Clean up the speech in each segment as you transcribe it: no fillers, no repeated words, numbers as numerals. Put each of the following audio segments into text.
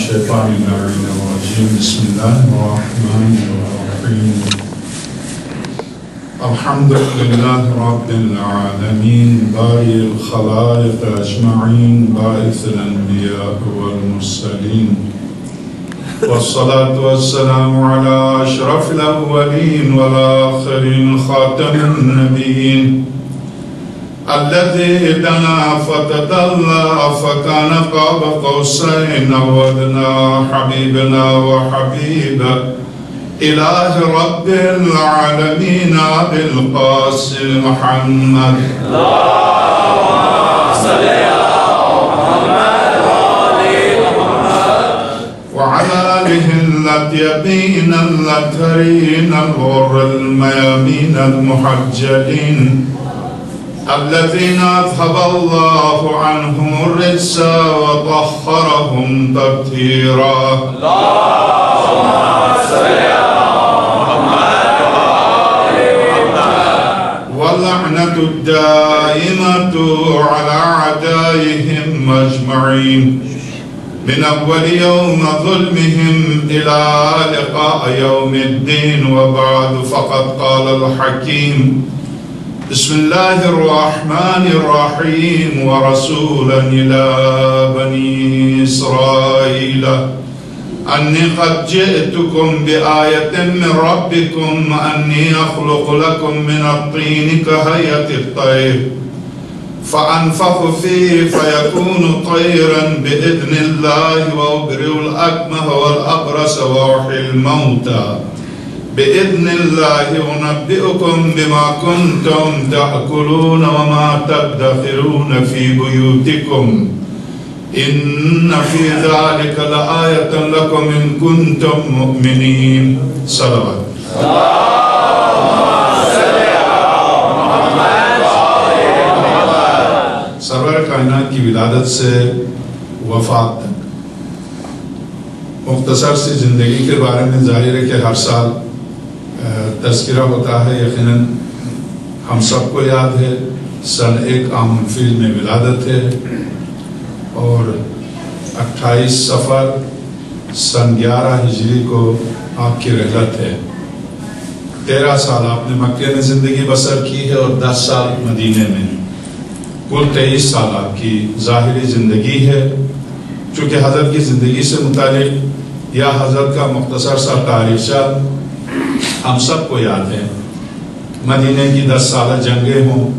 الشيطان اللعين الرجيم بسم الله الرحمن الرحيم الحمد لله رب العالمين بارئ الخلائق أجمعين باعث الأنبياء والمرسلين والصلاة والسلام على أشرف الأولين والآخرين خاتم النبيين الذي دنا فتدلى فكان قاب قوسين أو أدنى حبيبنا وحبيب إله رب العالمين أبي القاسم محمد اللهم صل على محمد وعلى آله الأطيبين الأطهرين الغر الميامين المحجلين الذين أذهب الله عنهم الرجس وطهرهم تطهيرا اللهم صل على محمد واللعنة الدائمة على أعدائهم أجمعين من أول يوم ظلمهم إلى لقاء يوم الدين وبعد فقد قال الحكيم بسم الله الرحمن الرحيم ورسولا إلى بني إسرائيل أني قد جئتكم بآية من ربكم أني أخلق لكم من الطين كهيئة الطير فأنفخ فيه فيكون طيرا بإذن الله وأبرئ الأكمه والأبرص وأحيي الموتى بإذن الله أنبئكم بما كنتم تأكلون وما تدخرون في بيوتكم إن في ذلك لآية لكم إن كنتم مؤمنين صلوات سرور کائنات کی ولادت سے وفات تک مختصر سی زندگی کے بارے میں ظاہر ہے کہ ہر سال تذکرہ ہوتا ہے یقیناً ہم سب کو یاد ہے سن 1 عام الفیل میں ولادت ہے اور 28 صفر سن 11 ہجری کو آپ کی رحلت ہے 13 سال آپ نے مکہ میں زندگی بسر کی ہے اور 10 سال مدینے میں کل 23 سال آپ کی ظاہری زندگی ہے چونکہ حضرت کی زندگی سے متعلق یا حضرت کا مختصر سا تاریخچہ ہم سب کو یاد ہے مدینے کی 10 سالہ جنگیں ہوں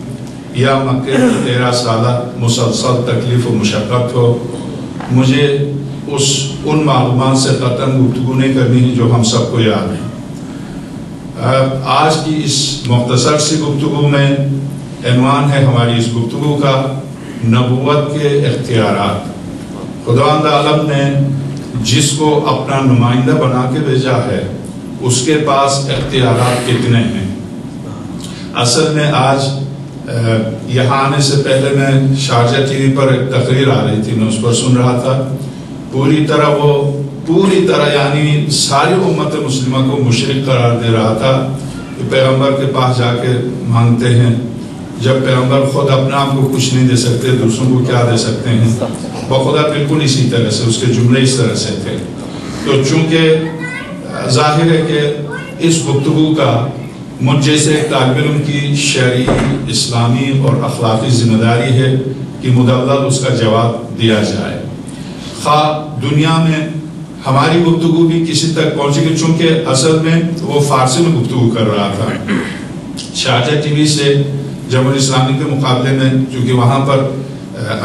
یا مکہ کی 13 سالہ مسلسل تکلیف و مشقت ہو مجھے ان معلومات سے قطعاً گفتگو نہیں کرنی ہے جو ہم سب کو یاد ہے آج کی اس مختصر سی گفتگو میں عنوان ہے ہماری اس گفتگو کا نبوت کے اختیارات خداوند عالم نے جس کو اپنا نمائندہ بنا کے بھیجا ہے اس کے پاس اختیارات کتنے ہیں اصل میں آج یہاں آنے سے پہلے میں شارجہ ٹی وی پر ایک تقریر آ رہی تھی میں اس پر سن رہا تھا پوری طرح یعنی ساری امت مسلمہ کو مشرک قرار دے رہا تھا کہ پیغمبر کے پاس جا کے مانگتے ہیں جب پیغمبر خود اپنا آپ کو کچھ نہیں دے سکتے دوسروں کو کیا دے سکتے ہیں بخدا بالکل اسی طرح سے اس کے جملے اس طرح سے تھے تو چونکہ ظاہر ہے کہ اس گفتگو کا مجھ جیسے طالب علم کی شرعی اسلامی اور اخلاقی ذمہ داری ہے کہ مدلل اس کا جواب دیا جائے خواہ دنیا میں ہماری گفتگو بھی کسی تک پہنچے گی چونکہ اصل میں وہ فارسی میں گفتگو کر رہا تھا شارجہ ٹی وی سے جمہوری اسلامی کے مقابلے میں چونکہ وہاں پر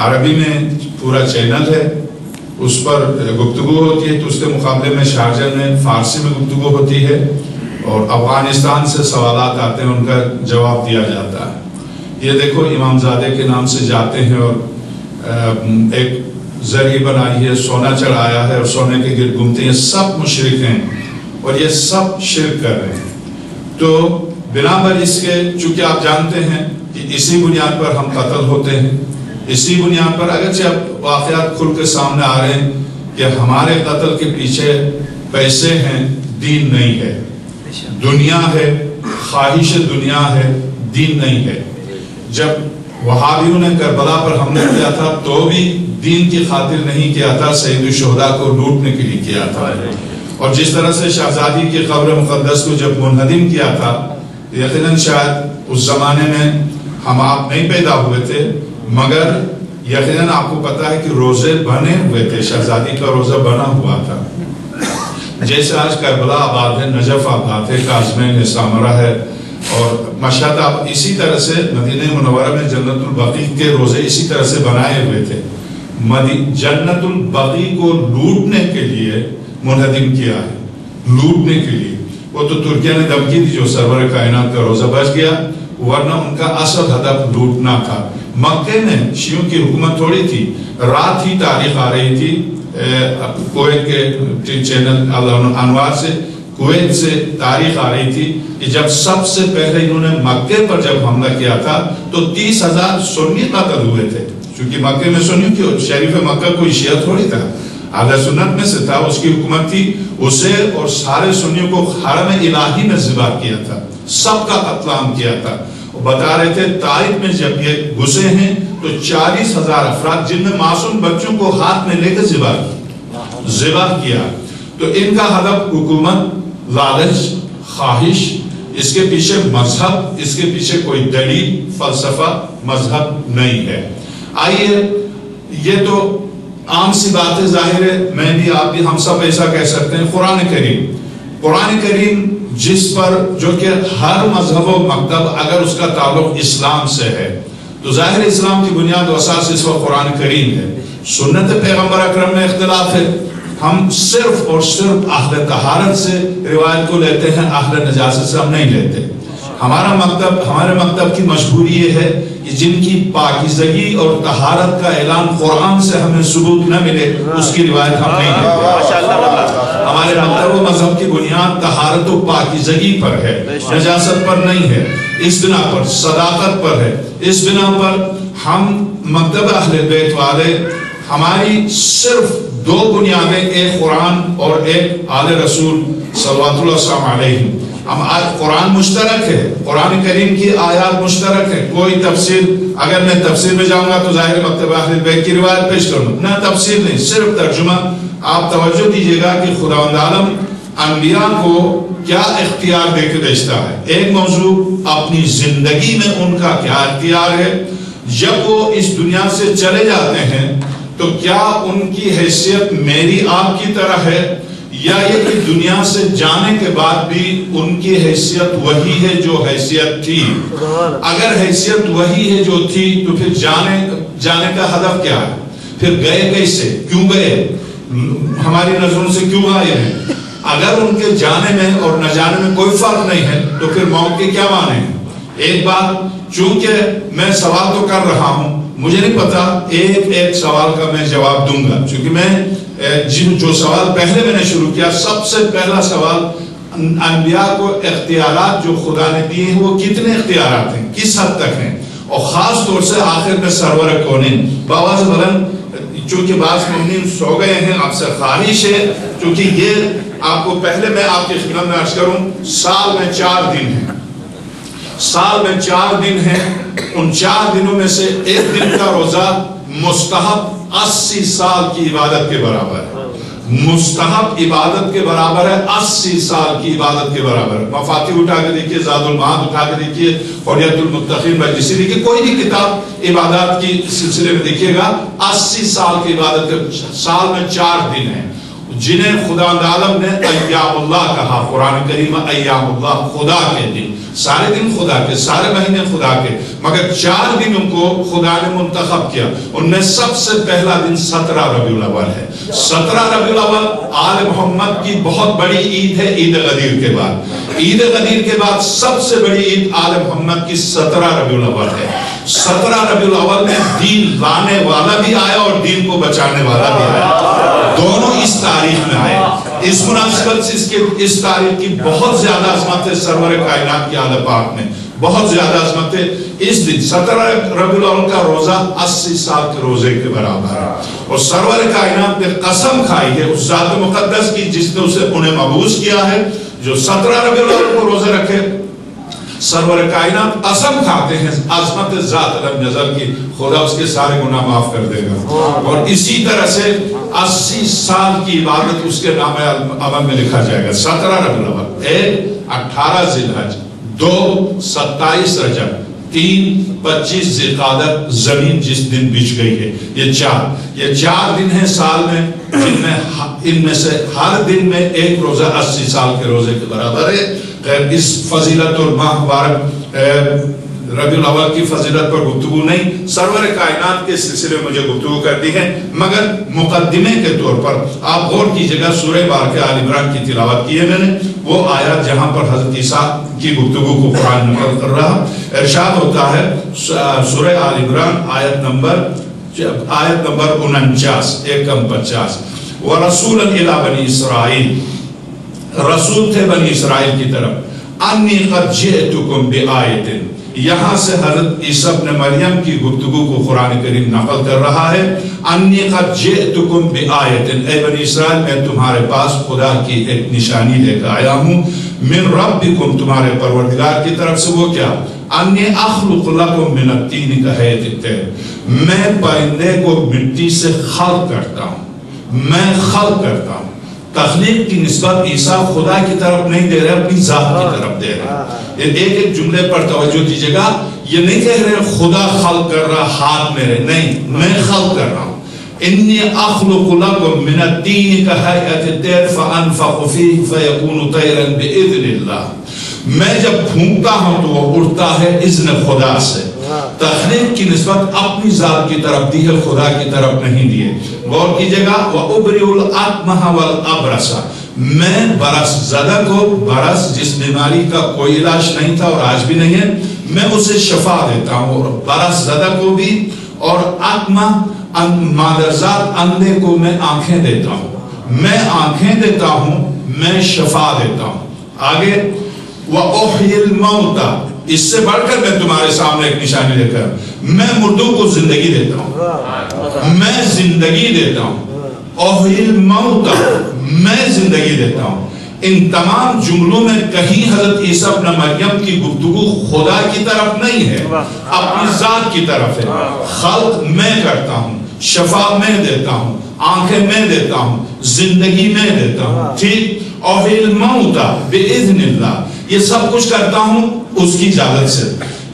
عربی میں پورا چینل ہے اس پر گفتگو ہوتی ہے تو اس کے مقابلے میں شارجہ میں فارسی میں گفتگو ہوتی ہے اور افغانستان سے سوالات آتے ہیں ان کا جواب دیا جاتا ہے یہ دیکھو امام زادے کے نام سے جاتے ہیں اور ایک زرعی بنائی ہے سونا چڑھایا ہے اور سونے کے گرد گھومتے ہیں سب مشرک ہیں اور یہ سب شرک کر رہے ہیں تو بنابر اس کے چونکہ آپ جانتے ہیں کہ اسی بنیاد پر ہم قتل ہوتے ہیں اسی بنیاد پر اگرچہ اب واقعات کھل کے سامنے آ رہے ہیں کہ ہمارے قتل کے پیچھے پیسے ہیں دین نہیں ہے دنیا ہے خواہش دنیا ہے دین نہیں ہے جب وہابیوں نے کربلا پر حملہ کیا تھا تو بھی دین کی خاطر نہیں کیا تھا، سید الشہداء کو لوٹنے کے لیے کیا تھا. اور جس طرح سے شہزادی کی قبر مقدس کو جب منہدم کیا تھا، یقیناً شاید اس زمانے میں ہم آپ نہیں پیدا ہوئے تھے، مگر یقیناً آپ کو پتا ہے کہ روزے بنے ہوئے تھے، شہزادی کا روزہ بنا ہوا تھا. جیسے آج کربلا آباد ہے، نجف آباد ہے، کاظمین سامرہ ہے، اور مشہد اسی طرح سے مدینہ منورہ میں جنت البقیع کے روزے اسی طرح سے بنائے ہوئے تھے. جنت البقیع کو لوٹنے کے لیے منہدم کیا ہے، لوٹنے کے لیے. وہ تو ترکیہ نے دھمکی دی جو سرور کائنات کا روزہ بچ گیا، ورنہ ان کا اصل ہدف لوٹنا تھا. مکے میں شیعوں کی حکومت تھوڑی تھی. رات ہی تاریخ آ رہی تھی کویت کے چینل انوار سے، کویت سے تاریخ آ رہی تھی کہ جب سب سے پہلے انہوں نے مکے پر جب حملہ کیا تھا تو 30,000 سنی قتل ہوئے تھے. چونکہ مکے میں سنیوں کی شریف مکہ کوئی شیعہ تھوڑی تھا، اہل سنت میں سے تھا، اس کی حکومت تھی. اسے اور سارے سنیوں کو حرم الہی میں ذبح کیا تھا، سب کا قتل عام کیا تھا. بتا رہے تھے طائف میں جب یہ گھسے ہیں تو 40,000 افراد جن میں معصوم بچوں کو ہاتھ میں لے کے ذبح کیا. تو ان کا ہدف حکومت، لالچ، خواہش، اس کے پیچھے مذہب، اس کے پیچھے کوئی دلیل، فلسفہ، مذہب نہیں ہے. آئیے، یہ تو عام سی بات ہے، ظاہر ہے میں بھی آپ بھی ہم سب ایسا کہہ سکتے ہیں. قرآن کریم جس پر جو کہ ہر مذہب و مکتب اگر اس کا تعلق اسلام سے ہے تو ظاہر اسلام کی بنیاد و اساس اس وقت قرآن کریم ہے. سنت پیغمبر اکرم میں اختلاف ہے. ہم صرف اور صرف اہل طہارت سے روایت کو لیتے ہیں، اہل نجاست سے ہم نہیں لیتے. ہمارے مکتب کی مجبوری یہ ہے کہ جن کی پاکیزگی اور طہارت کا اعلان قرآن سے ہمیں ثبوت نہ ملے اس کی روایت ہم نہیں لیتے. ہمارے مکتب و مذہب کی بنیاد طہارت و پاکیزگی پر ہے، نجاست پر نہیں ہے. اس بنا پر صداقت پر ہے. اس بنا پر ہم مکتب اہل بیت والے، ہماری صرف 2 بنیادیں، ایک قرآن اور ایک آل رسول صلوات اللہ وسلم علیہ. ہم آج قرآن مشترک ہے، قرآن کریم کی آیات مشترک ہے. کوئی تفسیر، اگر میں تفسیر میں جاؤں گا تو ظاہر مکتب اہل بیت کی روایت پیش کروں، نہ تفسیر نہیں، صرف ترجمہ. آپ توجہ دیجئے گا کہ خداوند عالم انبیاء کو کیا اختیار دے کے بھیجتا ہے. ایک موضوع اپنی زندگی میں ان کا کیا اختیار ہے. جب وہ اس دنیا سے چلے جاتے ہیں تو کیا ان کی حیثیت میری آپ کی طرح ہے، یا یہ کہ دنیا سے جانے کے بعد بھی ان کی حیثیت وہی ہے جو حیثیت تھی. اگر حیثیت وہی ہے جو تھی تو پھر جانے کا ہدف کیا ہے؟ پھر گئے کیسے، کیوں گئے، ہماری نظروں سے کیوں آئے ہیں؟ اگر ان کے جانے میں اور نہ جانے میں کوئی فرق نہیں ہے تو پھر موت کے کیا معنی ہیں؟ ایک بات، چونکہ میں سوال تو کر رہا ہوں، مجھے نہیں پتا ایک سوال کا میں جواب دوں گا، چونکہ میں جو سوال پہلے میں نے شروع کیا، سب سے پہلا سوال انبیاء کو اختیارات جو خدا نے دیے ہیں وہ کتنے اختیارات ہیں، کس حد تک ہیں، اور خاص طور سے آخر میں سرور کونین بآواز بلند. چونکہ بعض مومنین سو گئے ہیں، آپ سے خواہش ہے، چونکہ یہ آپ کو پہلے میں آپ کی خدمت میں عرض کروں، سال میں 4 دن ہیں، سال میں 4 دن ہیں. ان 4 دنوں میں سے ایک دن کا روزہ مستحب 80 سال کی عبادت کے برابر ہے. مستحب عبادت کے برابر ہے، 80 سال کی عبادت کے برابر ہے. مفاتیح اٹھا کے دیکھیے، زاد المعاد اٹھا کے دیکھیے، حریت المتقین مجلسی دیکھیے، کوئی بھی کتاب عبادات کی سلسلے میں دیکھیے گا، 80 سال کی عبادت کے سال میں 4 دن ہیں جنہیں خدا عالم نے ایام اللہ کہا. قرآن کریم ایام اللہ، خدا کے دن، سارے دن خدا کے، سارے مہینے خدا کے، مگر 4 دنوں کو خدا نے منتخب کیا. ان میں سب سے پہلا دن 17 ربیع الاول ہے. 17 ربیع الاول آل محمد کی بہت بڑی عید ہے. عید غدیر کے بعد، عید غدیر کے بعد سب سے بڑی عید آل محمد کی 17 ربیع الاول ہے. 17 ربیع الاول میں دین لانے والا بھی آیا اور دین کو بچانے والا بھی آیا، دونوں اس تاریخ میں آئے. اس مناسبت سے اس تاریخ کی بہت زیادہ عظمت ہے. سرور کائنات کی آل پاک میں بہت زیادہ عظمت ہے. اس دن 17 ربیع الاول کا روزہ 80 سال کے روزے کے برابر ہے. اور سرور کائنات نے قسم کھائی ہے اس ذات مقدس کی جس نے انہیں مبعوث کیا ہے، جو 17 ربیع الاول کو روزے رکھے سرور کائنات قسم کھاتے ہیں عظمت ذات لم یزل کی خدا اس کے سارے گناہ معاف کر دے گا، اور اسی طرح سے 80 سال کی عبادت اس کے نام عمل میں لکھا جائے گا۔ 17 ربیع الاول، 1 18 ذی الحج، 2 27 رجب، 3 25 ذی القعدہ زمین جس دن بچ گئی ہے، یہ 4 دن ہیں سال میں، جن میں ان میں سے ہر دن میں ایک روزہ 80 سال کے روزے کے برابر ہے۔ خیر اس فضیلت اور ماہ مبارک ربیع الاول کی فضیلت پر گفتگو نہیں، سرور کائنات کے سلسلے میں مجھے گفتگو کرنی ہے، مگر مقدمے کے طور پر آپ غور کیجئے گا، سورہ بارکہ آل عمران کی تلاوت کی ہے میں نے، وہ آیات جہاں پر حضرت عیسیٰ کی گفتگو کو قرآن نقل کر رہا، ارشاد ہوتا ہے سورہ آل عمران آیت نمبر 49 1-50، وَرَسُولًا إِلَىٰ بَنِي إِسْرَائِيل، رسول تھے بنی اسرائیل کی طرف، أَنِّي قَدْ جِئْتُكُمْ بِآیَةٍ، یہاں سے حضرت عیسیٰ ابن مریم کی گفتگو کو قرآن کریم نقل کر رہا ہے، أَنِّي قَدْ جِئْتُكُمْ بِآیَةٍ، اے بنی اسرائیل میں تمہارے پاس خدا کی ایک نشانی لے کر آیا ہوں، من ربکم تمہارے پروردگار کی طرف سے، وہ کیا؟ أَنِّي أَخْلُقُ لَكُم مِّنَ الطِّينِ كَهَيْئَةِ الطَّيْرِ، میں پرندے کو مٹی سے خلق کرتا ہوں، میں خلق کرتا ہوں۔ تخلیق کی نسبت عیسیٰ خدا کی طرف نہیں دے رہے، اپنی ذات کی طرف دے رہے۔ ایک جملے پر توجہ دیجئے گا، یہ نہیں کہہ رہے خدا خلق کر رہا ہاتھ میرے، نہیں، میں خلق کر رہا ہوں۔ انی اخلق لکم من الطین کہیئت الطیر فانفخ فیہ فیکون طیرا باذن اللہ، میں جب پھونکتا ہوں تو وہ اڑتا ہے اذن خدا سے۔ تخلیق کی نسبت اپنی ذات کی طرف دی ہے، خدا کی طرف نہیں دیے۔ غور کیجئے گا، وَأُبْرِئُ الْأَكْمَحَ وَالْأَبْرَصَ، میں برس زدہ کو، برس جس بیماری کا کوئی علاج نہیں تھا اور آج بھی نہیں ہے، میں اسے شفا دیتا ہوں، اور برس زدہ کو بھی، اور اکمہ مادرزاد اندھے کو میں آنکھیں دیتا ہوں، میں آنکھیں دیتا ہوں، میں شفا دیتا ہوں۔ آگے وَأُحْيِي الْمَوْتَ، اس سے بڑھ کر میں تمہارے سامنے ایک نشانی لے کر، میں مردوں کو زندگی دیتا ہوں، میں زندگی دیتا ہوں۔ احیی الموت، میں زندگی دیتا ہوں۔ ان تمام جملوں میں کہیں حضرت عیسیٰ ابن مریم کی گفتگو خدا کی طرف نہیں ہے، اپنی ذات کی طرف ہے۔ خلق میں کرتا ہوں، شفا میں دیتا ہوں، آنکھیں میں دیتا ہوں، زندگی میں دیتا ہوں، ٹھیک؟ احیی الموت باذن اللہ، یہ سب کچھ کرتا ہوں اس کی اجازت سے۔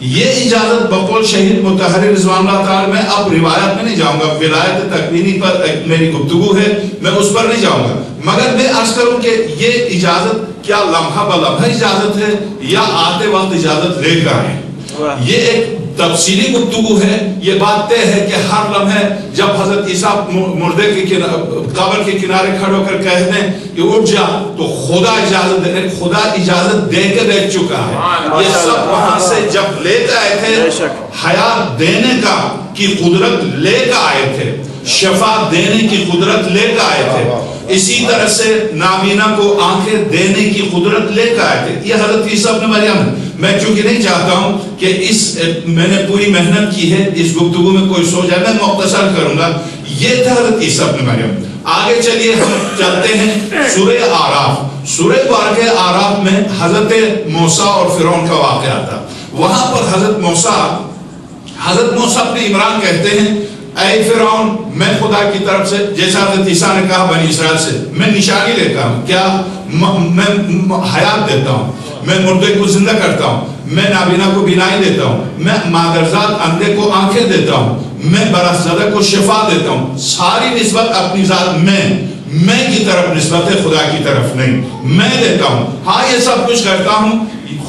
یہ اجازت بقول شہید مطہر رضوان اللہ تعالی، میں اب روایت میں نہیں جاؤں گا، ولایت تکوینی پر میری گفتگو ہے، میں اس پر نہیں جاؤں گا، مگر میں عرض کروں کہ یہ اجازت کیا لمحہ بلمحہ اجازت ہے یا آتے وقت اجازت لے کر آئے؟ یہ ایک تفصیلی گفتگو ہے، یہ بات طے ہے کہ ہر لمحے جب حضرت عیسیٰ مردے کی قبر کے کنارے کھڑے ہو کر کہہ دیں کہ اٹھ جا، تو خدا اجازت دے، خدا اجازت دے کے دیکھ چکا ہے۔ یہ سب وہاں سے جب لے کر آئے تھے، حیات دینے کا کی قدرت لے کر آئے تھے، شفا دینے کی قدرت لے کر آئے تھے، اسی طرح سے نابینا کو آنکھیں دینے کی قدرت لے کر آئے تھے۔ یہ حضرت عیسیٰ ابن مریم ہے۔ میں چونکہ نہیں چاہتا ہوں کہ میں نے پوری محنت کی ہے، اس گفتگو میں کوئی سو جائے، میں مختصر کروں گا۔ یہ تھا حضرت عیسیٰ ابن مریم۔ آگے چلیے ہم چلتے ہیں سورہ آراف۔ سورہ بارکہ آراف میں حضرت موسیٰ اور فرعون کا واقعہ تھا۔ وہاں پر حضرت موسیٰ اپنے عمران کہتے ہیں، اے فرعون، میں خدا کی طرف سے، جیسا حضرت عیسیٰ نے کہا بنی اسرائیل سے، میں نشانی لیتا ہوں، کیا؟ میں حیات دیتا ہوں، میں مردے کو زندہ کرتا ہوں، میں نابینا کو بینائی دیتا ہوں، میں مادرزاد اندھے کو آنکھیں دیتا ہوں، میں برس زدہ کو شفا دیتا ہوں۔ ساری نسبت اپنی ذات میں کی طرف نسبت ہے، خدا کی طرف نہیں، میں دیتا ہوں۔ ہاں یہ سب کچھ کرتا ہوں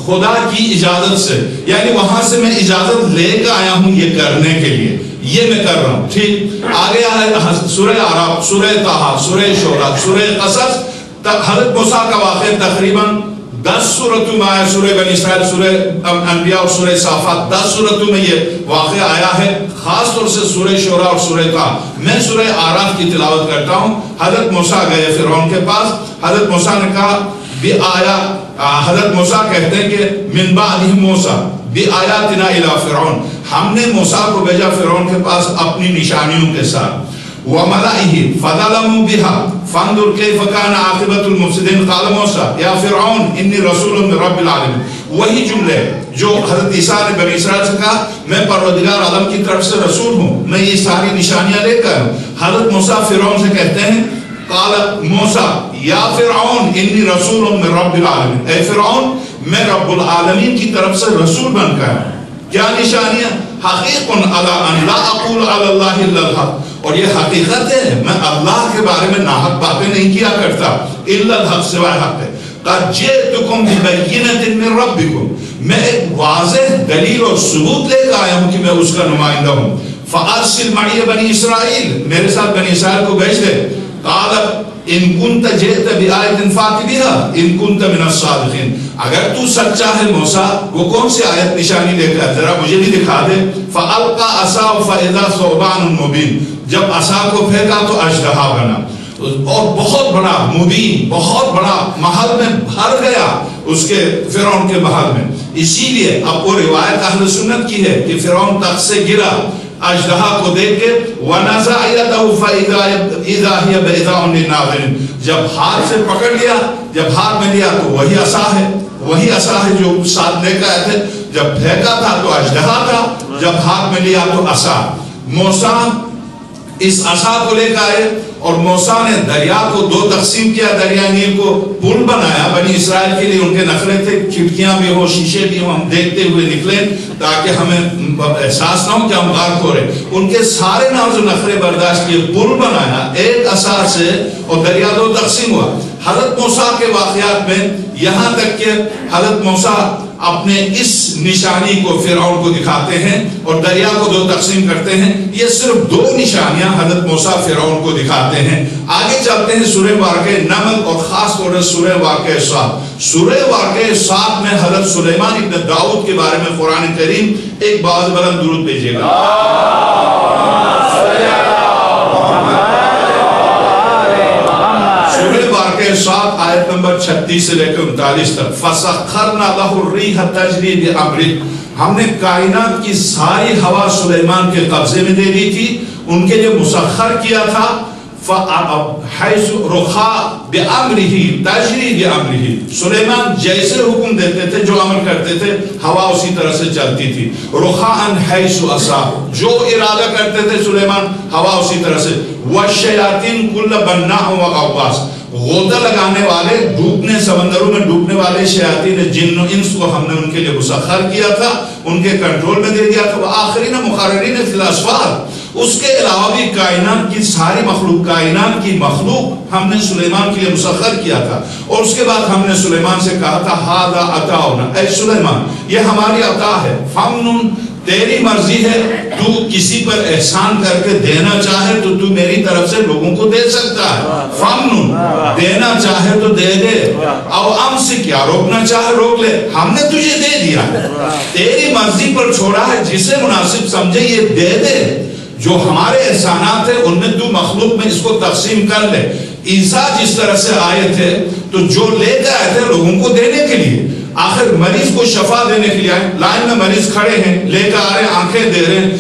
خدا کی اجازت سے، یعنی وہاں سے میں اجازت لے کر آیا ہوں یہ کرنے کے لیے، یہ میں کر رہا ہوں، ٹھیک؟ آگے سورہ آراف، سورہ طٰہٰ، سورہ شعراء، سورہ قصص، حضرت موسیٰ کا واقعہ تقریباً 10 سورتوں میں آیا، سورہ بنی اسرائیل، سورہ انبیاء اور سورہ صافات، 10 سورتوں میں یہ واقعہ آیا ہے، خاص طور سے سورہ شعراء اور سورہ طٰہٰ۔ میں سورہ آراف کی تلاوت کرتا ہوں۔ حضرت موسیٰ گئے فرعون کے پاس، حضرت موسیٰ نے کہا حضرت موسیٰ کہتے ہیں کہ من بعدہ موسیٰ بآیاتنا الی فرعون، ہم نے موسیٰ کو بھیجا فرعون کے پاس اپنی نشانیوں کے ساتھ، وَمَلَئِهِ فَظَلَمُوا بِهَا فَانظُرْ كَيْفَ كَانَ عَاقِبَةُ الْمُفْسِدِينَ قَالَ مُوسَىٰ يَا فِرْعَوْنُ إِنِّي رَسُولٌ مِّن رَّبِّ الْعَالَمِينَ وہی جملے جو حضرت عیسیٰ نے بنی اسرائیل سے کہا میں پروردگار عالم کی طرف سے رسول ہوں، میں یہ ساری نشانیاں لے کر ہوں۔ حضرت موسیٰ فرعون سے کہتے ہیں قال موسیٰ یا فرعون انی رسول من رب العالمین، اے فرعون میں رب العالمین کی طرف سے رسول بن کر ہوں۔ کیا نشانیاں؟ حقیق علی ان لا اقول علی اللہ الا الحق، اور یہ حقیقت ہے میں اللہ کے بارے میں ناحق باتیں نہیں کیا کرتا، الا الحق سوائے حق ہے۔ قد جئتکم ببینۃ من ربکم، میں ایک واضح دلیل اور ثبوت لے کر آیا ہوں کہ میں اس کا نمائندہ ہوں۔ فارسل معی بنی اسرائیل، میرے ساتھ بنی اسرائیل کو بھیج دے۔ قال ان كنت جئت بآیۃ فات بها ان كنت من الصادقین، اگر تو سچا ہے موسیٰ وہ کون سی آیت نشانی لے کر ذرا مجھے بھی دکھا دے۔ فالقى عصاه فاذا ثعبان مبین، جب عصا کو پھینکا تو اژدہا بنا اور بہت بڑا مبین، بہت بڑا محل میں بھر گیا اس کے فرعون کے محل میں۔ اسی لیے اب وہ روایت اہل سنت کی ہے کہ فرعون تخت سے گرا اژدہا کو دیکھ کے وَنَزَعَ يَدَهُ فَإِذَا هِيَ بَيْضَاءٌ لِلنَّاظِرِينَ، جب ہاتھ سے پکڑ لیا، جب ہاتھ میں لیا تو وہی عصا ہے، وہی عصا ہے جو ساتھ لے کر آئے تھے، جب پھینکا تھا تو اژدہا تھا، جب ہاتھ میں لیا تو عصا۔ موسیٰ اس عصا کو لے کر آئے اور موسیٰ نے دریا کو دو تقسیم کیا، دریا نیل کو پل بنایا بنی اسرائیل کے لیے، ان کے نخرے تھے کھڑکیاں بھی ہو شیشے بھی ہوں، ہم دیکھتے ہوئے نکلیں تاکہ ہمیں احساس نہ ہو کہ ہم غرق ہو رہے، ان کے سارے ناز و نخرے برداشت کیے، پل بنایا ایک عصا سے اور دریا دو تقسیم ہوا۔ حضرت موسیٰ کے واقعات میں یہاں تک کہ حضرت موسیٰ اپنے اس نشانی کو فرعون کو دکھاتے ہیں اور دریا کو دو تقسیم کرتے ہیں، یہ صرف دو نشانیاں حضرت موسیٰ فرعون کو دکھاتے ہیں۔ آگے چلتے ہیں سورہ واقعہ نمل اور خاص طور سے سورہ واقعہ صاد۔ سورہ واقعہ صاد میں حضرت سلیمان ابن داؤد کے بارے میں قرآن کریم ایک باز بلند درود بھیجے گا۔ سورہ واقعہ صاد آیت نمبر 36 سے لے کر 39 تک، فَسَخَّرْنَا لَهُ الرِّيحَ تَجْرِي بِأَمْرِهِ، ہم نے کائنات کی ساری ہوا سلیمان کے قبضے میں دے دی تھی، ان کے لیے مسخر کیا تھا۔ فَحَيْثُ رُخَا بِأَمْرِهِ تَجْرِي بِأَمْرِهِ، سلیمان جیسے حکم دیتے تھے جو عمل کرتے تھے ہوا اسی طرح سے چلتی تھی۔ رُخَاءً حَيْثُ أَصَابَ، جو ارادہ کرتے تھے سلیمان ہوا اسی طرح سے۔ وَالشَّيَاطِينَ كُلَّ بَنَّاءٍ وَغَوَّاصٍ، غوطہ لگانے والے، ڈوبنے سمندروں میں ڈوبنے والے شیاطین جن و انس کو ہم نے ان کے لیے مسخر کیا تھا، ان کے کنٹرول میں دے دیا تھا۔ وآخرین مقررین فی الاسفار، اس کے علاوہ بھی کائنات کی ساری مخلوق، کائنات کی مخلوق ہم نے سلیمان کے لیے مسخر کیا تھا۔ اور اس کے بعد ہم نے سلیمان سے کہا تھا ھذا عطاؤنا، اے سلیمان یہ ہماری عطا ہے، فمنن، تیری مرضی ہے، تو کسی پر احسان کر کے دینا چاہے تو تو میری طرف سے لوگوں کو دے سکتا ہے، فمنن، دینا چاہے تو دے دے، او امسک، کیا روکنا چاہے روک لے، ہم نے تجھے دے دیا ہے، تیری مرضی پر چھوڑا ہے، جسے مناسب سمجھے یہ دے دے، جو ہمارے احسانات ہیں ان میں تو مخلوق میں اس کو تقسیم کر لے۔ عیسیٰ جس طرح سے آئے تھے تو جو لے کر آئے تھے لوگوں کو دینے کے لیے، آخر مریض کو شفا دینے کے لیے آئے، لائن میں مریض کھڑے ہیں، لے کر آ رہے ہیں، آنکھیں دے رہے ہیں،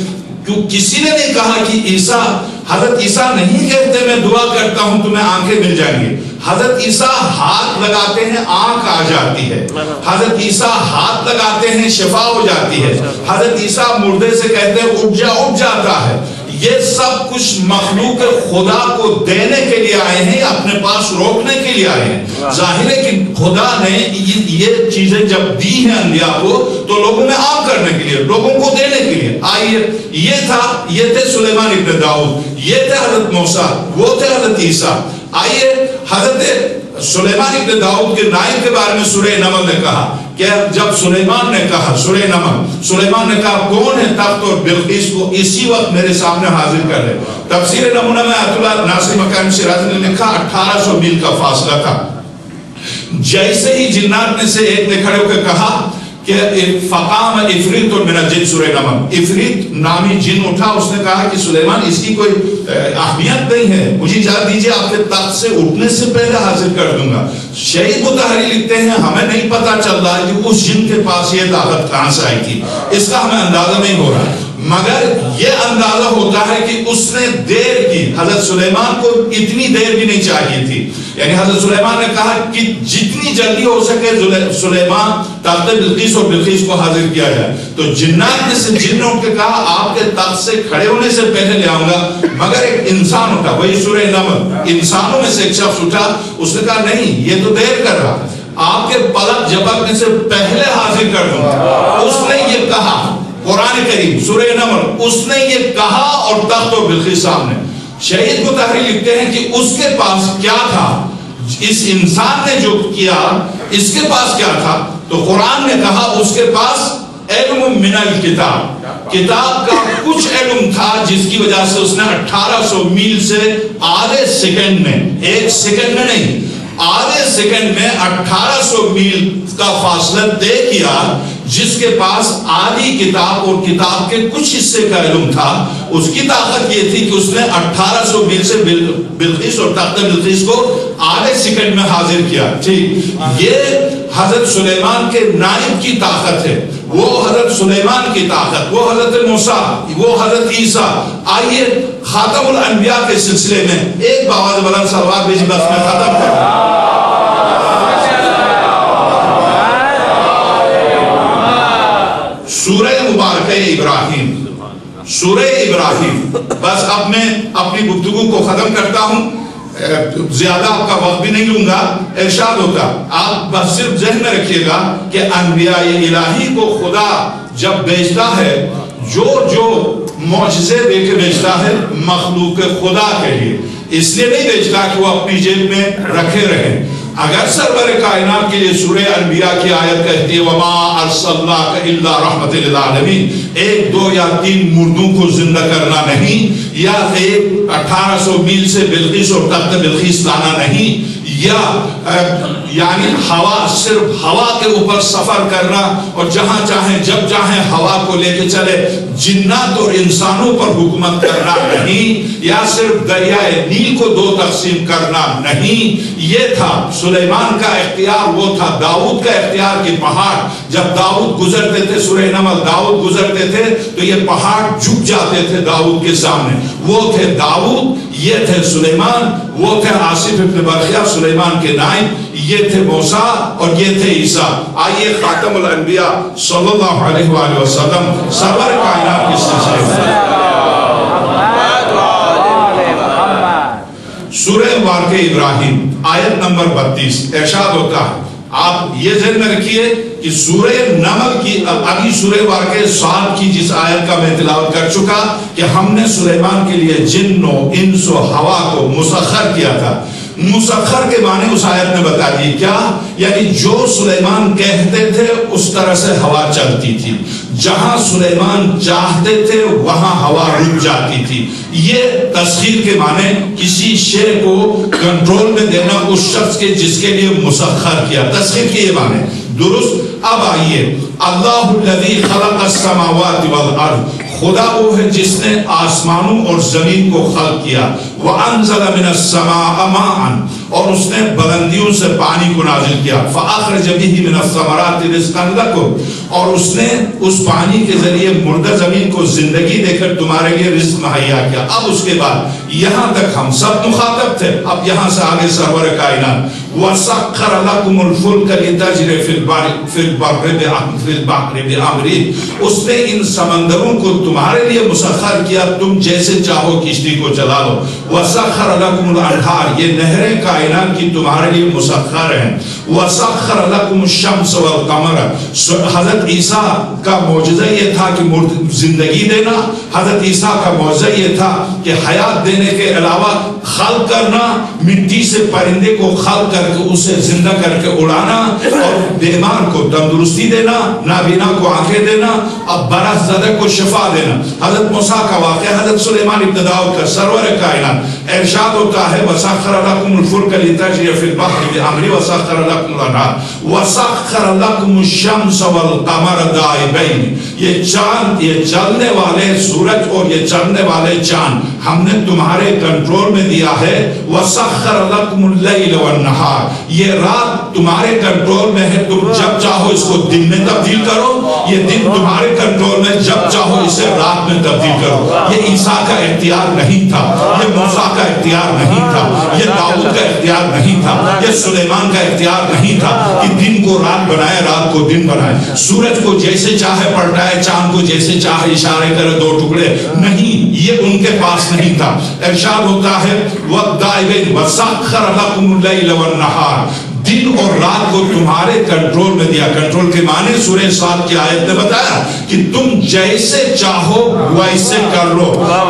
کیوں کسی نے نہیں کہا کہ عیسیٰ، حضرت عیسیٰ نہیں کہتے میں دعا کرتا ہوں تمہیں آنکھیں مل جائیں گی، حضرت عیسیٰ ہاتھ لگاتے ہیں آنکھ آ جاتی ہے، حضرت عیسیٰ ہاتھ لگاتے ہیں شفا ہو جاتی ہے، حضرت عیسیٰ مردے سے کہتے ہیں اٹھ جا، اٹھ جاتا ہے۔ یہ سب کچھ مخلوق خدا کو دینے کے لیے آئے ہیں، اپنے پاس روکنے کے لیے آئے ہیں۔ ظاہر ہے کہ خدا نے یہ چیزیں جب دی ہیں انبیاء کو تو لوگوں میں عام کرنے کے لیے، لوگوں کو دینے کے لیے آئیے۔ یہ تھے سلیمان ابن داؤد، یہ تھے حضرت موسیٰ، وہ تھے حضرت عیسیٰ۔ آئیے حضرت سلیمان ابن داؤد کے نائب کے بارے میں سورہ نمل نے کہا کہ جب سلیمان نے کہا، سورہ نمل، سلیمان نے کہا کون ہے تخت اور بلقیس کو اسی وقت میرے سامنے حاضر کر لے۔ تفسیر نمونہ میں آیت اللہ ناصر مکارم شیرازی نے لکھا 1800 میل کا فاصلہ تھا۔ جیسے ہی جنات میں سے ایک نے کھڑے ہو کے کہا کہ فقام افریت من الجن، سورہ نمل، افریت نامی جن اٹھا، اس نے کہا کہ سلیمان اس کی کوئی اہمیت نہیں ہے، مجھے اجازت دیجیے آپ کے تخت سے اٹھنے سے پہلے حاضر کر دوں گا۔ شہید مطہری لکھتے ہیں ہمیں نہیں پتا چل رہا کہ اس جن کے پاس یہ طاقت کہاں سے آئی تھی، اس کا ہمیں اندازہ نہیں ہو رہا، مگر یہ اندازہ ہوتا ہے کہ اس نے دیر کی، حضرت سلیمان کو اتنی دیر بھی نہیں چاہیے تھی، یعنی حضرت سلیمان نے کہا کہ جتنی جلدی ہو سکے سلیمان تخت بلقیس اور بلقیس کو حاضر کیا جائے. تو جنات میں سے جن نے اٹھ کے کہا آپ کے تخت سے کھڑے ہونے سے پہلے لے آؤں گا، مگر ایک انسان اٹھا، وہی سورہ نمل، انسانوں میں سے ایک شخص اٹھا، اس نے کہا نہیں یہ تو دیر کر رہا، آپ کے پلک جھپکنے سے پہلے حاضر کر دوں. اس نے یہ کہا، قرآن کریم سورہ نمل، اس نے یہ کہا اور تخت اور بلقیس سامنے. شہید مطہری لکھتے ہیں کہ اس کے پاس کیا تھا، اس انسان نے جو کیا اس کے پاس کیا تھا؟ تو قرآن نے کہا اس کے پاس علم من الکتاب، کتاب کا کچھ علم تھا جس کی وجہ سے اس نے 1800 میل سے آدھے سیکنڈ میں، ایک سیکنڈ میں نہیں، آدھے سیکنڈ میں 1800 میل کا فاصلہ طے کیا. جس کے پاس آدھی کتاب اور کتاب کے کچھ حصے کا علم تھا، اس کی طاقت یہ تھی کہ اس نے 1800 میل سے بلقیس اور تخت بلقیس کو آدھے سیکنڈ میں حاضر کیا. ٹھیک، یہ حضرت سلیمان کے نائب کی طاقت ہے، وہ حضرت سلیمان کی طاقت، وہ حضرت موسیٰ، وہ حضرت عیسیٰ. آئیے خاتم الانبیاء کے سلسلے میں ایک باواز بلند صلوات بھیجی، بس میں ختم کروں. سورہ مبارکہ ابراہیم، سورہ ابراہیم. بس اب میں اپنی گفتگو کو ختم کرتا ہوں، زیادہ آپ کا وقت بھی نہیں لوں گا. ارشاد ہوتا، آپ بس صرف ذہن میں رکھیے گا کہ انبیاء الہی کو خدا جب بھیجتا ہے، جو معجزے دے کے بھیجتا ہے مخلوق خدا کے لیے، اس لیے نہیں بھیجتا کہ وہ اپنی جیب میں رکھے رہیں. اگر سرور کائنات کے لیے سورہ انبیاء کی آیت کہتی ہے وَمَا أَرْسَلْنَاكَ إِلَّا رَحْمَةً لِلْعَالَمِينَ، ایک دو یا تین مردوں کو زندہ کرنا نہیں، یا ایک 1800 میل سے بلقیس اور تخت بلقیس لانا نہیں، یا یعنی ہوا، صرف ہوا کے اوپر سفر کرنا اور جہاں چاہیں جب چاہیں ہوا کو لے کے چلے، جنات اور انسانوں پر حکومت کرنا نہیں، یا صرف دریائے نیل کو دو تقسیم کرنا نہیں. یہ تھا سلیمان کا اختیار، وہ تھا داؤد کا اختیار کہ پہاڑ جب داؤد گزرتے تھے، سورہ نمل داؤد گزرتے تھے تو یہ پہاڑ جھک جاتے تھے داؤد کے سامنے. وہ تھے داؤد، یہ تھے سلیمان، وہ تھے آصف ابن برخیہ سلیمان کے نائب، یہ تھے موسیٰ اور یہ تھے عیسیٰ. آئیے خاتم الانبیاء صلی اللہ علیہ وآلہ وسلم سرور کائنات کی سلسلے میں سورہ مبارکہ ابراہیم آیت نمبر 32 ارشاد ہوتا ہے. آپ یہ ذہن میں رکھیے کہ سورہ نمل کی ابھی سورہ مبارکہ صاد کی جس آیت کا میں تلاوت کر چکا کہ ہم نے سلیمان کے لیے جن و انس و ہوا کو مسخر کیا تھا. مسخر کے معنی اس آیت نے بتا دی کیا، یعنی جو سلیمان کہتے تھے اس طرح سے ہوا چلتی تھی، جہاں سلیمان چاہتے تھے وہاں ہوا رک جاتی تھی. یہ تسخیر کے معنی کسی شے کو کنٹرول میں دینا اس شخص کے جس کے لیے مسخر کیا، تسخیر کے یہ معنی درست. اب آئیے، اللہ الذی خلق السماوات والارض، خدا وہ ہے جس نے آسمانوں اور زمین کو خلق کیا. وَأَنزَلَ مِنَ السَّمَاءِ مَاءً، اور اس نے بلندیوں سے پانی کو نازل کیا. فَأَخْرَجَ بِهِ مِنَ الثَّمَرَاتِ رِزْقًا لَكُمْ، اور اس نے اس پانی کے ذریعے مردہ زمین کو زندگی دے کر تمہارے لیے رزق مہیا کیا. اب اس کے بعد یہاں تک ہم سب مخاطب تھے، اب یہاں سے آگے سرور کائنات. وَسَخَّرَ لَكُمُ الْفُلْكَ لِتَجْرِيَ فِي الْبَحْرِ بِأَمْرِهِ، اس نے ان سمندروں کو تمہارے لیے مسخر کیا، تم جیسے چاہو کشتی کو چلا لو. وَسَخَّرَ لَكُمُ الْأَنْهَارَ، یہ نہریں کائنات کی تمہارے لیے مسخر ہیں. وَسَخَّرَ لَكُمُ الشَّمْسَ وَالْقَمَرَ، حضرت عیسیٰ کا معجزہ یہ تھا کہ زندگی دینا، حضرت عیسیٰ کا معجزہ یہ تھا کہ حیات دینے کے علاوہ خلق کرنا، مٹی سے پرندے کو خلق کر کے اسے زندہ کر کے اڑانا، اور بیمار کو تندرستی دینا، نابینا کو آنکھیں دینا، اب برس زدہ کو شفا دینا. حضرت موسیٰ کا واقعہ، حضرت سلیمان ابن داؤد کا سرور کائنات ارشاد ہوتا ہے وَسَخَّرَ لَكُمُ الْفُلْكَ لِتَجْرِيَ فِي الْبَحْرِ بِأَمْرِهِ وَسَخَّرَ لَكُمُ الْأَنْهَارَ وَسَخَّرَ لَكُمُ الشَّمْسَ وَالْقَمَرَ دَائِبَيْنِ، یہ چاند، یہ چلنے والے سورج اور یہ چلنے والے چاند ہم نے تمہارے کنٹرول میں دیا ہے. وَسَخَّرَ لَكُمُ اللَّيْلَ وَالنَّهَارَ، یہ رات تمہارے کنٹرول میں ہے، تم جب چاہو اس کو دن میں تبدیل کرو، یہ دن تمہارے کنٹرول میں، جب چاہو اسے رات میں تبدیل کرو۔ یہ عیسیٰ کا اختیار نہیں تھا، یہ موسیٰ کا اختیار نہیں تھا، یہ داؤد کا اختیار نہیں تھا، یہ سلیمان کا اختیار نہیں تھا کہ دن کو رات بنائے، رات کو دن بنائے، سورج کو جیسے چاہے پلٹائے، چاند کو جیسے چاہے اشارے کرے دو ٹکڑے، نہیں، یہ ان کے پاس نہیں تھا۔ ارشاد ہوتا ہے وَالدَّائِبَيْنِ وَسَخَّرَ لَكُمُ اللَّيْلَ وَالنَّهَارَ، دن اور رات کو تمہارے کنٹرول میں دیا۔ کنٹرول کے معنی سورہ صاد کی آیت نے بتایا کہ تم جیسے چاہو ویسے کر لو۔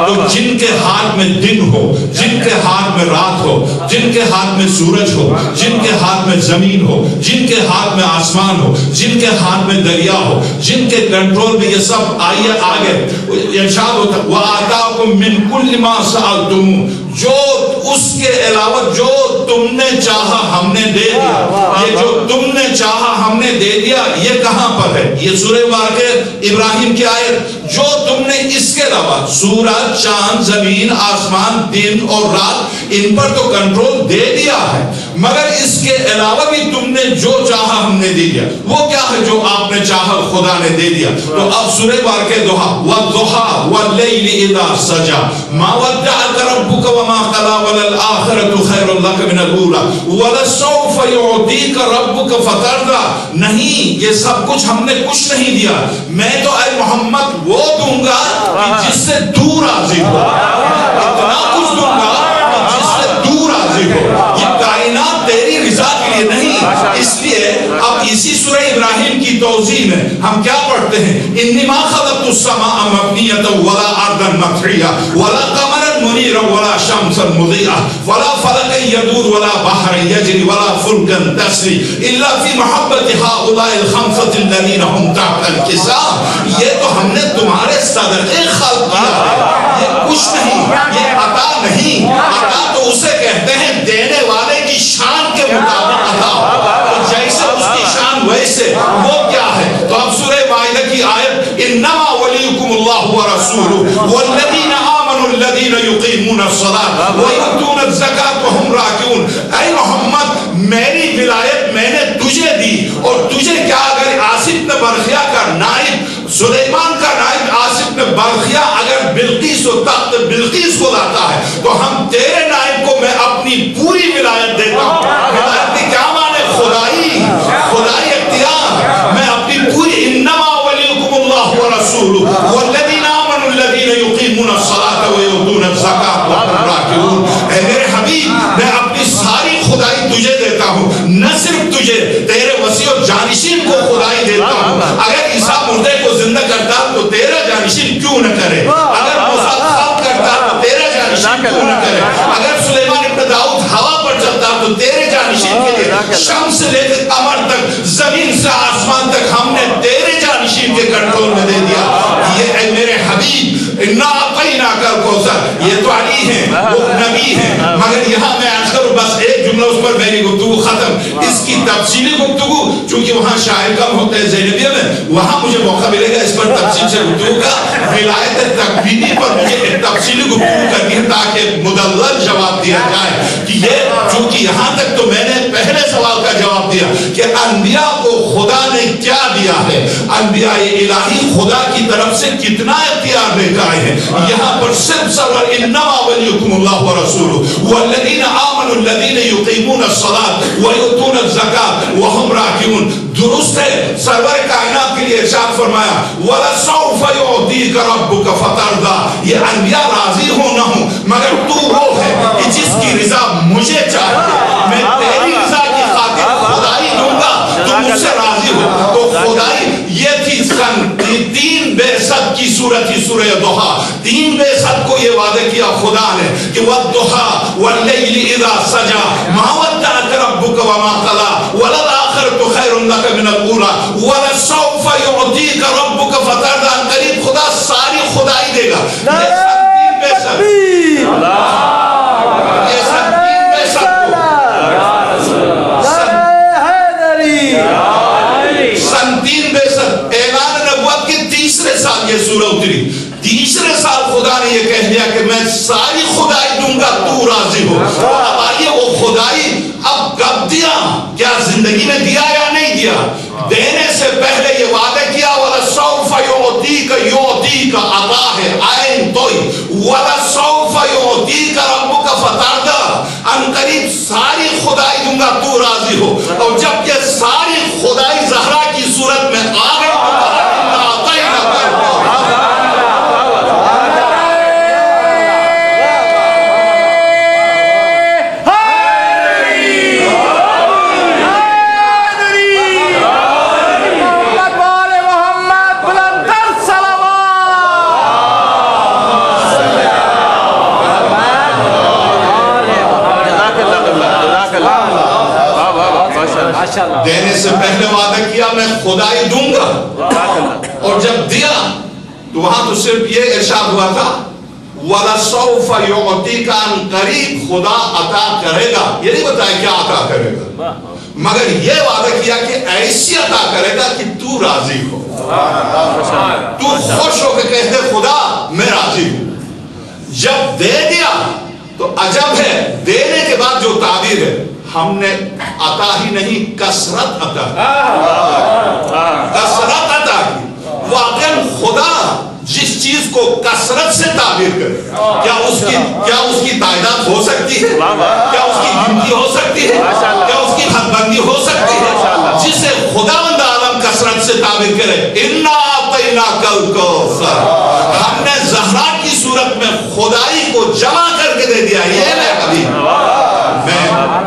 تو جن کے ہاتھ میں دن ہو، جن کے ہاتھ میں رات ہو، جن کے ہاتھ میں سورج ہو، جن کے ہاتھ میں زمین ہو، جن کے ہاتھ میں آسمان ہو، جن کے ہاتھ میں دریا ہو، جن کے کنٹرول میں یہ سب آئیے آگے ارشاد ہوتا ہے وَآتَاكُم مِّن كُلِّ مَا سَأَلْتُمُوهُ، جو اس کے علاوہ جو تم نے چاہا ہم نے دے دیا۔ یہ جو تم نے چاہا ہم نے دے دیا، یہ کہاں پر ہے؟ یہ سورہ واقع ابراہیم کی آیت، جو تم نے اس کے علاوہ سورج، چاند، زمین، آسمان، دن اور رات، ان پر تو کنٹرول دے دیا ہے، مگر اس کے علاوہ بھی تم نے جو چاہا ہم نے دے دیا۔ وہ کیا ہے جو آپ نے چاہا خدا نے دے دیا؟ تو اب سورہ واقع دوحہ وَالضُّحَىٰ وَاللَّيْلِ إِذَا سَجَىٰ مَا وَدَّعَكَ رَبُّكَ وَمَا قَلَىٰ وَلَلْآخِرَةُ خَيْرٌ لَكَ مِنَ الْأُولَىٰ وَلَسَوْفَ يُعْطِيكَ رَبُّكَ فَتَرْضَىٰ، نہیں، یہ سب کچھ ہم نے کچھ نہیں دیا، میں تو اے محمد وہ دوں گا جس سے دور راضی ہو، اتنا کچھ دوں گا جس سے دور راضی ہو۔ یہ کائنات تیری رضا کے لیے نہیں، اس لیے اب اسی سورہ ابراہیم کی توضیح میں ہم کیا پڑھتے ہیں؟ انی ما خلقت السماء مبنیۃ ولا ارضا مطریہ ولا قمرا منیرا ولا شمسا مضیئا ولا فلکا یدور ولا بحر یجری ولا فلکا تسری الا فی محبت ہؤلاء الخمسۃ الذین هم تحت الکساء، یہ تو ہم نے تمہارے صدقے خلق کیا ہے، یہ کچھ نہیں، یہ عطا نہیں، عطا تو اسے کہتے ہیں دینے والے کی شان کے مطابق عطا ہو، جیسے اس کی شان ویسے، وہ کیا ہے؟ تو اب سورہ مائدہ کی آیت انما ولیکم اللہ ورسولہ والذین آمنوا الذین یقیمون الصلاۃ ویؤتون الزکاۃ وہم راکعون، اے محمد میری ولایت میں نے تجھے دی، اور تجھے کیا اگر آصف بن برخیہ کا نائب، سلیمان کا نائب آصف بن برخیہ اگر بلقیس و تخت بلقیس کو لاتا ہے تو ہم تیرے نائب کو میں اپنی پوری ولایت دیتا ہوں۔ ولایت کی کیا معنی؟ خدائی اختیار، میں اپنی پوری انما ولیکم اللہ ورسولہ والذین آمنوا الذین یقیمون الصلاۃ ویؤتون الزکاۃ وہم راکعون، اے میرے حبیب میں اپنی ساری خدائی تجھے دیتا ہوں، نہ صرف تجھے، تیرے وسیع و جانشین کو خدائی دیتا ہوں۔ اگر عیسیٰ مردے کو زندہ کرتا تو تیرا جانشین کیوں نہ کرے؟ اگر موسیٰ خلق کرتا تو تیرا جانشین کیوں نہ کرے؟ اگر سلیمان ابن داؤد ہوا پر چلتا تو تیرے جانشین کے لیے شمس سے لے کر قمر تک، زمین سے آسمان تک ہم نے تیرے جانشین کے کنٹرول میں دے دیا۔ یہ اے میرے حبیب اِنَّا أَعْطَيْنَاكَ الْكَوْثَرَ، یہ تو علی ہیں، وہ نبی ہیں، مگر یہاں میں عرض کروں بس ایک جملہ اس پر میری گفتگو ختم، اس کی تفصیلی گفتگو چونکہ وہاں شاعر کم ہوتے ہیں زینبیہ میں، وہاں مجھے موقع ملے گا اس پر تفصیل سے گفتگو کا، ولایت تکوینی پر مجھے ایک تفصیلی گفتگو کرنی ہے تاکہ مدلل جواب دیا جائے کہ یہ چونکہ یہاں تک تو میں نے پہلے سوال کا جواب دیا کہ انبیاء کو خدا نے کیا دیا ہے، انبیاء الہی خدا کی طرف سے کتنا اختیار لے کر آئے ہیں، یہاں پر صرف سوال انما ولیکم اللہ ورسولہ والذین آمنوا الذین یقیمون الصلاۃ ویؤتون الزکاۃ وہم راکعون، درست ہے سرور کائنات کے لیے ارشاد فرمایا وَلَسَوْفَ يُعْطِيكَ رَبُّكَ فَتَرْضَىٰ، یہ انبیاء راضی ہو نہ ہوں مگر تو وہ ہے کہ جس کی رضا مجھے چاہیے، میں تیری رضا کی خاطر خدائی دوں گا، تو مجھ سے راضی ہو۔ تو خدائی یہ تھی تین بعثت کی صورت ہی سورہ ضحیٰ، تین بعثت کو یہ وعدہ کیا خدا نے کہ وَالضُّحَىٰ وَاللَّيْلِ إِذَا سَجَىٰ مَا وَدَّعَكَ رَبُّكَ وَمَا قَلَىٰ وَلَلْآخِرَةُ خَيْرٌ لَكَ مِنَ الْأُولَىٰ وَلَسَوْفَ يُعْطِيكَ رَبُّكَ فَتَرْضَىٰ، قریب خدا ساری خدائی دے گا۔ یہ سب تین بعثت یہ سورہ اتری، تیسرے سال خدا نے یہ کہہ دیا کہ میں ساری خدائی دوں گا تو راضی ہو۔ اب آئیے وہ خدائی اب کب دیا؟ کیا زندگی میں دیا یا نہیں کیا, دینے سے پہلے یہ وعدہ کیا وَلَسَوْفَ يُعْطِيكَ يُعْطِيكَ عطا ہے آئین توئی وَلَسَوْفَ يُعْطِيكَ رَبُّكَ فَتَرْضَى ان قریب ساری خدائی دوں گا تو راضی ہو. اور جب یہ ساری خدائی زہرا کی صورت میں آ گئی دینے سے پہلے وعدہ کیا میں خدائی دوں گا, اور جب دیا تو وہاں تو صرف یہ ارشاد ہوا تھا وَلَسَوْفَ يُعْطِيكَ ان قریب خدا عطا کرے گا. یہ نہیں بتایا کیا عطا کرے گا, مگر یہ وعدہ کیا کہ ایسی عطا کرے گا کہ تو راضی ہو, تو خوش ہو کے کہتے خدا میں راضی ہوں. جب دے دیا تو عجب ہے, دینے کے بعد جو تعبیر ہے ہم نے عطا ہی نہیں کثرت عطا کثرت عطا کی. واقعاً خدا جس چیز کو کثرت سے تعبیر کرے کیا اس کی تعداد ہو سکتی ہے, کیا اس کی گنتی ہو سکتی ہے, کیا اس کی حد بندی ہو سکتی ہے؟ جسے خداوند عالم کثرت سے تعبیر کرے اِنَّا أَعْطَيْنَاكَ الْكَوْثَرَ, ہم نے زہرا کی صورت میں خدائی کو جمع کر کے دے دیا. یہ میں کبھی میں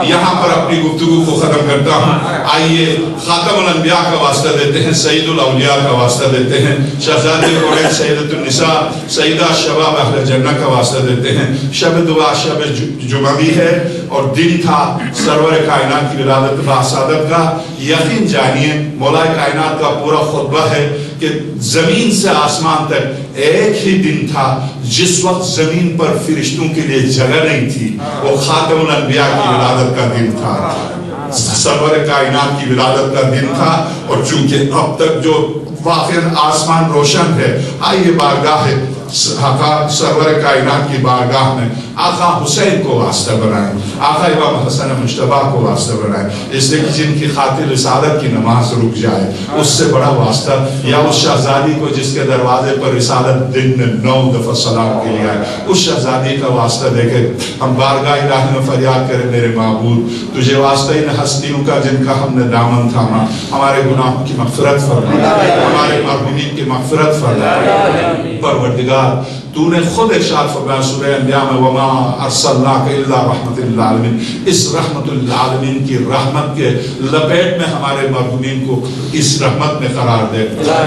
یہاں پر اپنی گفتگو کو ختم کرتا ہوں. آئیے خاتم الانبیاء کا واسطہ دیتے ہیں, سید الاولیاء کا واسطہ دیتے ہیں, شہزادے قریش سیدۃ النساء سیدہ شباب اہل جنہ کا واسطہ دیتے ہیں. شب دعا شب جمعہ بھی ہے اور دن تھا سرور کائنات کی ولادت باسعادت کا. یقین جانیے مولا کائنات کا پورا خطبہ ہے کہ زمین سے آسمان تک ایک ہی دن تھا جس وقت زمین پر فرشتوں کے لیے جگہ نہیں تھی, وہ خاتم الانبیاء کی ولادت کا دن تھا, سرور کائنات کی ولادت کا دن تھا. اور چونکہ اب تک جو واقعاً آسمان روشن ہے, آئیے بارگاہ سرور کائنات کی بارگاہ میں آقا حسین کو واسطہ بنائیں, آقا امام حسن مجتبیٰ کو واسطہ بنائیں, اس لیے کہ جن کی خاطر رسالت کی نماز رک جائے اس سے بڑا واسطہ, یا اس شہزادی کو جس کے دروازے پر رسالت دن میں 9 دفعہ سلام کے لیے آئے, اس شہزادی کا واسطہ دے کے ہم بارگاہ الہی میں فریاد کریں میرے معبود تجھے واسطہ ان ہستیوں کا جن کا ہم نے دامن تھاما, ہمارے گناہوں کی مغفرت فرما, ہمارے مرحومین کی مغفرت فرما. پروردگار تو نے خود ارشاد فرمایا سورہ انبیاء میں وما ارسلناک الا رحمت للعالمین, اس رحمت للعالمین کی رحمت کے لپیٹ میں ہمارے مرحومین کو اس رحمت میں قرار دے.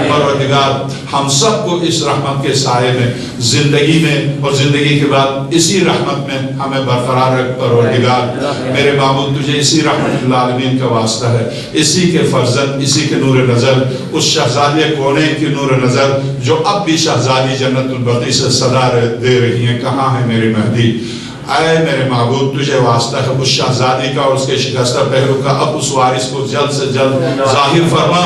پروردگار ہم سب کو اس رحمت کے سائے میں زندگی میں اور زندگی کے بعد اسی رحمت میں ہمیں برقرار رکھ. پروردگار میرے معبود تجھے اسی رحمت للعالمین کا واسطہ ہے, اسی کے فرزند, اسی کے نور نظر, اس شہزادی کونین کی نور نظر جو اب بھی شہزادی جنت البقیع سے صدا دے رہی ہیں, کہاں ہے میرے مہدی. اے میرے معبود تجھے واسطہ ہے اس شہزادی کا اور اس کے شکستہ پہلو کا, اب اس وارث کو جلد سے جلد ظاہر فرما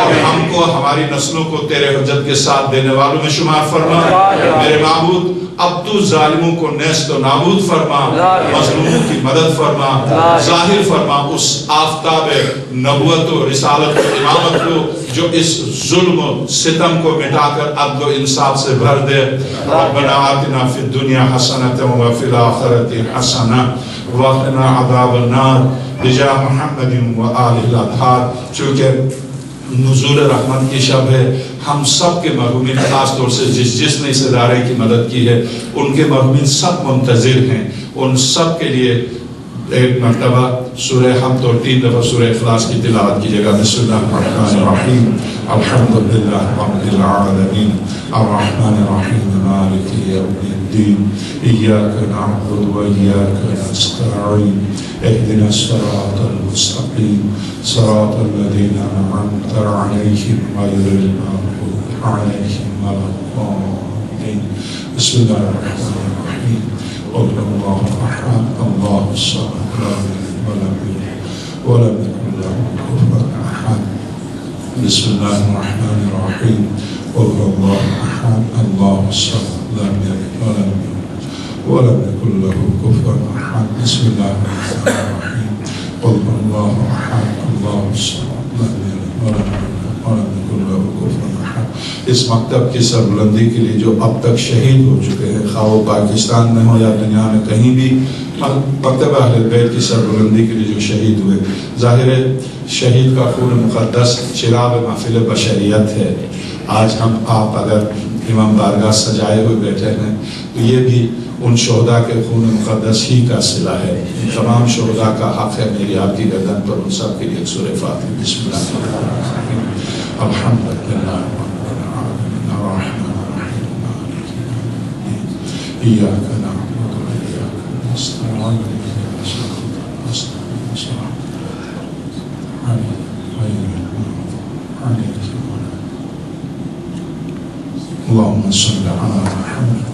اور ہم کو ہماری نسلوں کو تیرے حجت کے ساتھ دینے والوں میں شمار فرما. میرے معبود اب تو ظالموں کو نیست و نابود فرما, مظلوموں کی مدد فرما, ظاہر فرما اس آفتاب نبوت و رسالت و امامت کو جو اس ظلم و ستم کو مٹا کر عدل و انصاف سے بھر دے. ربنا آتنا فی الدنیا حسنۃ و فی الآخرۃ حسنۃ وقنا عذاب النار بجاہ محمد و آلہ الاطہار. چونکہ نزول رحمت کی شب ہے, ہم سب کے مرحومین خاص طور سے جس نے اس ادارے کی مدد کی ہے ان کے مرحومین سب منتظر ہیں, ان سب کے لیے ایک مرتبہ سورہ حمد اور 3 دفعہ سورہ اخلاص کی تلاوت کی جگہ. بسم اللہ الرحمن الرحیم الحمدللہ رب العالمین الرحمن الرحیم مالک یوم الدین ایاک نعبد و ایاک نستعین اهدنا الصراط المستقیم صراط الذین انعمت علیہم غیر المغضوب علیہم ولا الضالین. بسم اللہ الرحمن الرحیم قل اللہ احد اللہ الصمد لم یلد ولم یولد ولم یکن له کفوا احد. بسم اللہ الرحمن الرحیم قل اللہ احد اللہ الصمد لم یلد ولم یولد ولم یکن له کفوا احد. بسم اللہ الرحمن الرحیم قل اللہ احد اللہ الصمد لم اس مکتب کی سربلندی کے لیے جو اب تک شہید ہو چکے ہیں، خواہ وہ پاکستان میں ہو یا دنیا میں کہیں بھی، مکتب اہل بیت کی سربلندی کے لیے جو شہید ہوئے. ظاہر ہے شہید کا خون مقدس چراغ محفل بشریت ہے. آج ہم آپ اگر امام بارگاہ سجائے ہوئے بیٹھے ہیں تو یہ بھی ان شہداء کے خون مقدس ہی کا صلہ ہے. تمام شہداء کا حق ہے میری آپ کی گردن پر. ان سب کے لیے ایک سورہ فاتحہ. بسم اللہ الرحمن الرحیم. الحمدللہ إياك نعبد وإياك نستعين اهدنا الصراط المستقيم غير المغضوب عليهم ولا الضالين. اللهم صل على محمد